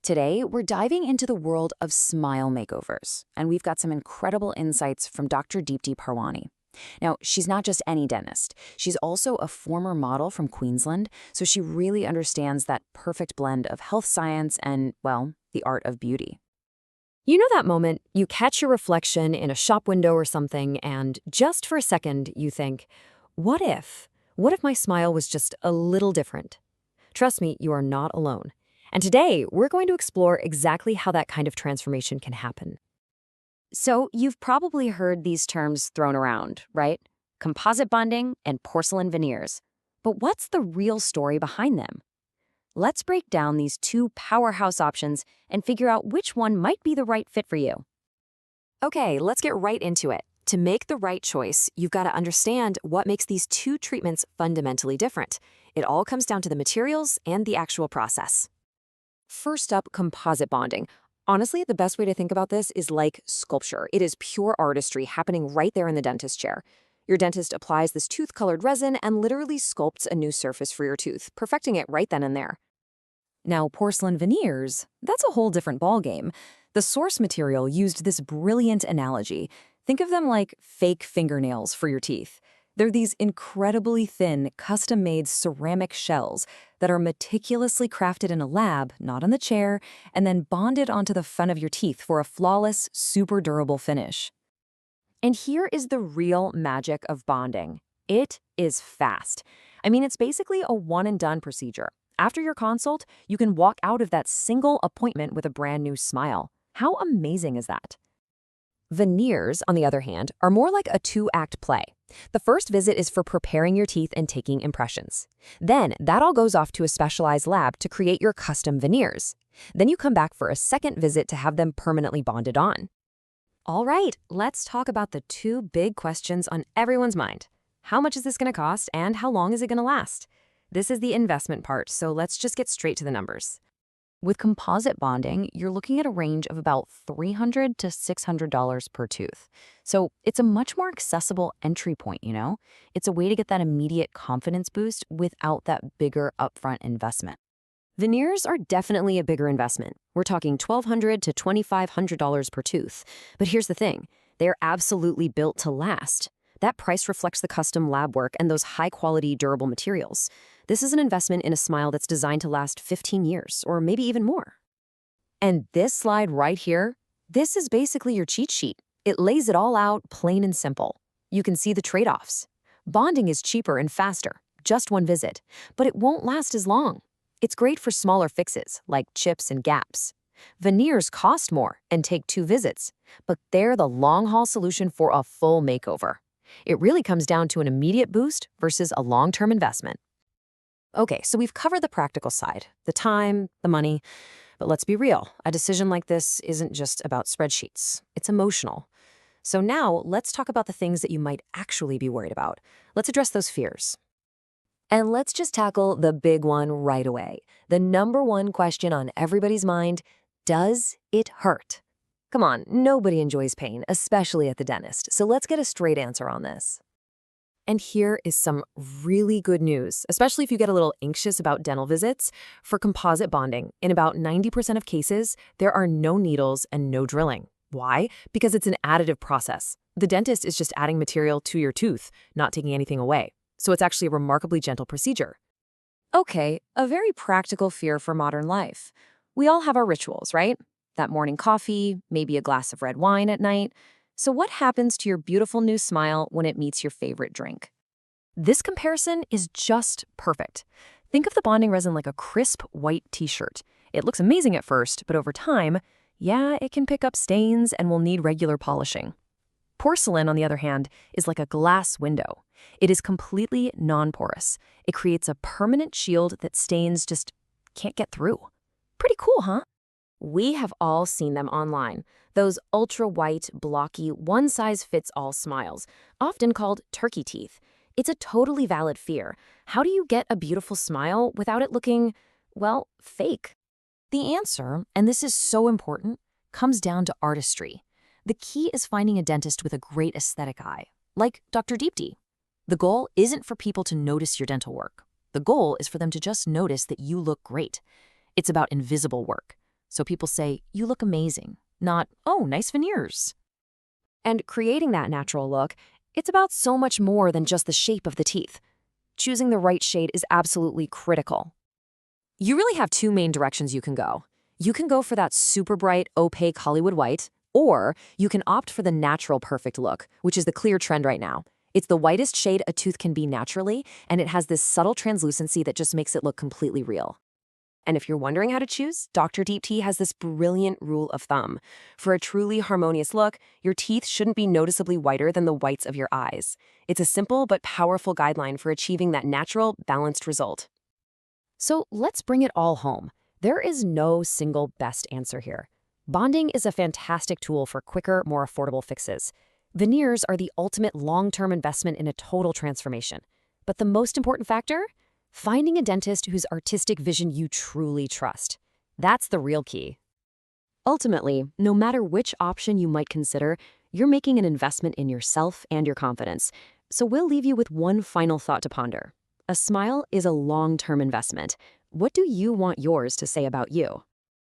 Today, we're diving into the world of smile makeovers, and we've got some incredible insights from Dr. Deepti Parwani. Now, she's not just any dentist. She's also a former model from Queensland, so she really understands that perfect blend of health science and, well, the art of beauty. You know that moment you catch your reflection in a shop window or something, and just for a second you think, what if? What if my smile was just a little different? Trust me, you are not alone. And today, we're going to explore exactly how that kind of transformation can happen. So, you've probably heard these terms thrown around, right? Composite bonding and porcelain veneers. But what's the real story behind them? Let's break down these two powerhouse options and figure out which one might be the right fit for you. Okay, let's get right into it. To make the right choice, you've got to understand what makes these two treatments fundamentally different. It all comes down to the materials and the actual process. First up, composite bonding. Honestly, the best way to think about this is like sculpture. It is pure artistry happening right there in the dentist chair. Your dentist applies this tooth-colored resin and literally sculpts a new surface for your tooth, perfecting it right then and there. Now, porcelain veneers, that's a whole different ballgame. The source material used this brilliant analogy. Think of them like fake fingernails for your teeth. They're these incredibly thin, custom-made ceramic shells that are meticulously crafted in a lab, not on the chair, and then bonded onto the front of your teeth for a flawless, super durable finish. And here is the real magic of bonding. It is fast. I mean, it's basically a one-and-done procedure. After your consult, you can walk out of that single appointment with a brand new smile. How amazing is that? Veneers, on the other hand, are more like a two-act play. The first visit is for preparing your teeth and taking impressions. Then, that all goes off to a specialized lab to create your custom veneers. Then you come back for a second visit to have them permanently bonded on. All right, let's talk about the two big questions on everyone's mind. How much is this going to cost, and how long is it going to last? This is the investment part, so let's just get straight to the numbers. With composite bonding, you're looking at a range of about $300 to $600 per tooth. So it's a much more accessible entry point, you know? It's a way to get that immediate confidence boost without that bigger upfront investment. Veneers are definitely a bigger investment. We're talking $1,200 to $2,500 per tooth. But here's the thing, they're absolutely built to last. That price reflects the custom lab work and those high-quality, durable materials. This is an investment in a smile that's designed to last 15 years, or maybe even more. And this slide right here, this is basically your cheat sheet. It lays it all out plain and simple. You can see the trade-offs. Bonding is cheaper and faster, just one visit, but it won't last as long. It's great for smaller fixes, like chips and gaps. Veneers cost more and take 2 visits, but they're the long-haul solution for a full makeover. It really comes down to an immediate boost versus a long-term investment. Okay, so we've covered the practical side, the time, the money, but let's be real. A decision like this isn't just about spreadsheets. It's emotional. So now let's talk about the things that you might actually be worried about. Let's address those fears. And let's just tackle the big one right away. The number one question on everybody's mind, does it hurt? Come on, nobody enjoys pain, especially at the dentist, so let's get a straight answer on this. And here is some really good news, especially if you get a little anxious about dental visits. For composite bonding, in about 90% of cases, there are no needles and no drilling. Why? Because it's an additive process. The dentist is just adding material to your tooth, not taking anything away. So it's actually a remarkably gentle procedure. Okay, a very practical fear for modern life. We all have our rituals, right? That morning coffee, maybe a glass of red wine at night. So what happens to your beautiful new smile when it meets your favorite drink? This comparison is just perfect. Think of the bonding resin like a crisp white t-shirt. It looks amazing at first, but over time, yeah, it can pick up stains and will need regular polishing. Porcelain, on the other hand, is like a glass window. It is completely non-porous. It creates a permanent shield that stains just can't get through. Pretty cool, huh? We have all seen them online. Those ultra-white, blocky, one-size-fits-all smiles, often called turkey teeth. It's a totally valid fear. How do you get a beautiful smile without it looking, well, fake? The answer, and this is so important, comes down to artistry. The key is finding a dentist with a great aesthetic eye, like Dr. Deepti. The goal isn't for people to notice your dental work. The goal is for them to just notice that you look great. It's about invisible work. So people say, "You look amazing," not, "Oh, nice veneers." And creating that natural look, it's about so much more than just the shape of the teeth. Choosing the right shade is absolutely critical. You really have two main directions you can go. You can go for that super bright, opaque Hollywood white, or you can opt for the natural perfect look, which is the clear trend right now. It's the whitest shade a tooth can be naturally, and it has this subtle translucency that just makes it look completely real. And if you're wondering how to choose, Dr. Deep T has this brilliant rule of thumb. For a truly harmonious look, your teeth shouldn't be noticeably whiter than the whites of your eyes. It's a simple but powerful guideline for achieving that natural, balanced result. So let's bring it all home. There is no single best answer here. Bonding is a fantastic tool for quicker, more affordable fixes. Veneers are the ultimate long-term investment in a total transformation. But the most important factor? Finding a dentist whose artistic vision you truly trust. That's the real key. Ultimately, no matter which option you might consider, you're making an investment in yourself and your confidence. So we'll leave you with one final thought to ponder. A smile is a long-term investment. What do you want yours to say about you?